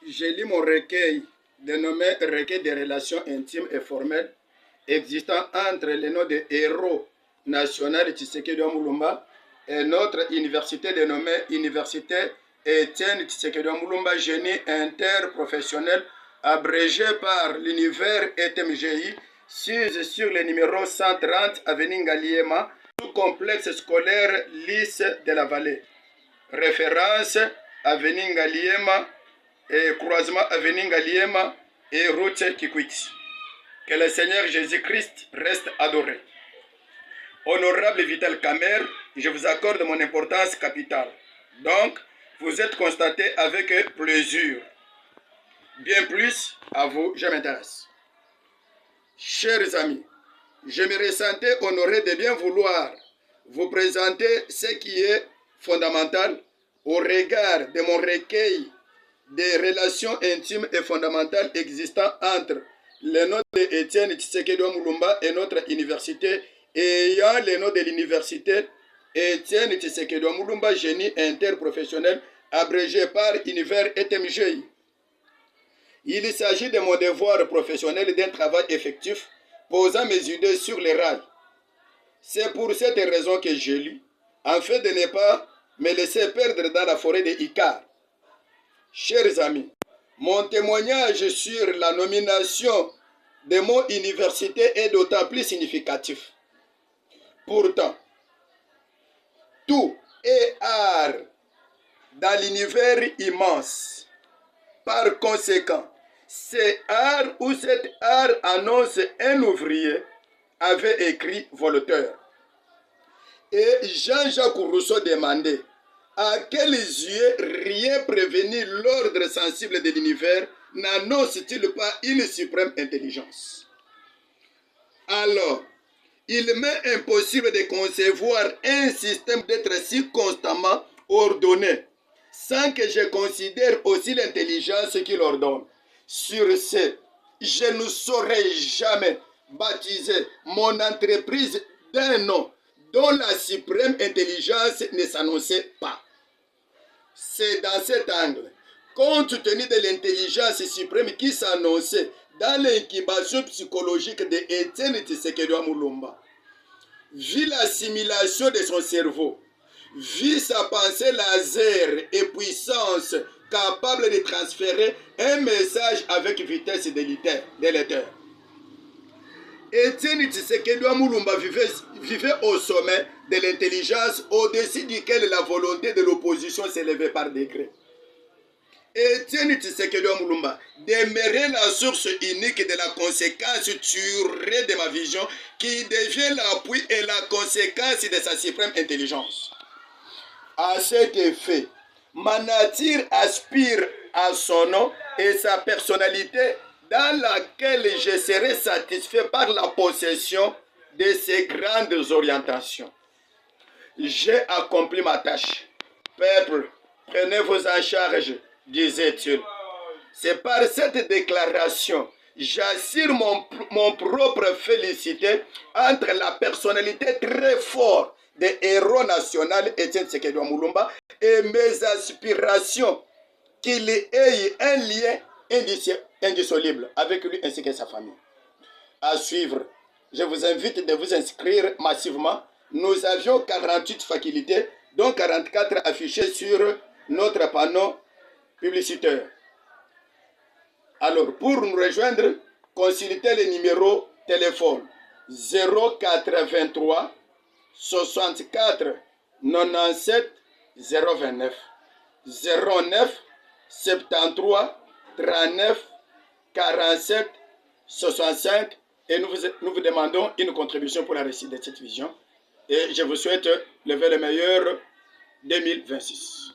j'ai lu mon recueil dénommé Recueil des relations intimes et formelles existant entre les noms des héros national Tshisekedi Mulumba et notre université dénommée Université Étienne Tshisekedi Mulumba, génie interprofessionnel, abrégé par l'univers ETMGI, sur le numéro 130 avenue Ngaliema, sous-complexe scolaire Lys de la Vallée. Référence avenue Ngaliema et croisement avenue Ngaliema et route Kikwiti. Que le Seigneur Jésus-Christ reste adoré. Honorable Vital Kamer, je vous accorde mon importance capitale. Donc, vous êtes constaté avec plaisir. Bien plus, à vous, je m'intéresse. Chers amis, je me ressentais honoré de bien vouloir vous présenter ce qui est fondamental au regard de mon recueil des relations intimes et fondamentales existant entre le nom de Étienne Tshisekedi Mulumba et notre université, ayant le nom de l'université Étienne Tshisekedi Mulumba, génie interprofessionnel, abrégé par univers ETMGI. Il s'agit de mon devoir professionnel d'un travail effectif, posant mes idées sur les rails. C'est pour cette raison que je lis, afin de ne pas me laisser perdre dans la forêt de Icar. Chers amis, mon témoignage sur la nomination de mon université est d'autant plus significatif. Pourtant, tout est art dans l'univers immense. Par conséquent, c'est art ou cet art annonce un ouvrier, avait écrit Voltaire. Et Jean-Jacques Rousseau demandait à quels yeux rien prévenir l'ordre sensible de l'univers n'annonce-t-il pas une suprême intelligence? Alors, il m'est impossible de concevoir un système d'être si constamment ordonné, sans que je considère aussi l'intelligence qu'il ordonne. Sur ce, je ne saurais jamais baptiser mon entreprise d'un nom dont la suprême intelligence ne s'annonçait pas. C'est dans cet angle, compte tenu de l'intelligence suprême qui s'annonçait dans l'incubation psychologique de Étienne Tshisekedi Mulumba, vu l'assimilation de son cerveau, vu sa pensée laser et puissance capable de transférer un message avec vitesse délétère. Étienne Tshisekedi Mulumba vivait au sommet de l'intelligence au-dessus duquel la volonté de l'opposition s'élevait par décret. Étienne Tshisekedi Mulumba demeurait la source unique de la conséquence turée de ma vision qui devient l'appui et la conséquence de sa suprême intelligence. À cet effet, ma nature aspire à son nom et sa personnalité dans laquelle je serai satisfait par la possession de ces grandes orientations. J'ai accompli ma tâche. Peuple, prenez-vous en charge, disait-il. C'est par cette déclaration, j'assure mon propre félicité entre la personnalité très forte des héros national Étienne Tshisekedi Mulumba et mes aspirations qu'il ait un lien indissoluble avec lui ainsi que sa famille. À suivre, je vous invite de vous inscrire massivement. Nous avions 48 facultés, dont 44 affichées sur notre panneau publicitaire. Alors, pour nous rejoindre, consultez le numéro téléphone 083 64 97 029 09 73 39 47 65 et nous vous demandons une contribution pour la réussite de cette vision et je vous souhaite le meilleur 2026.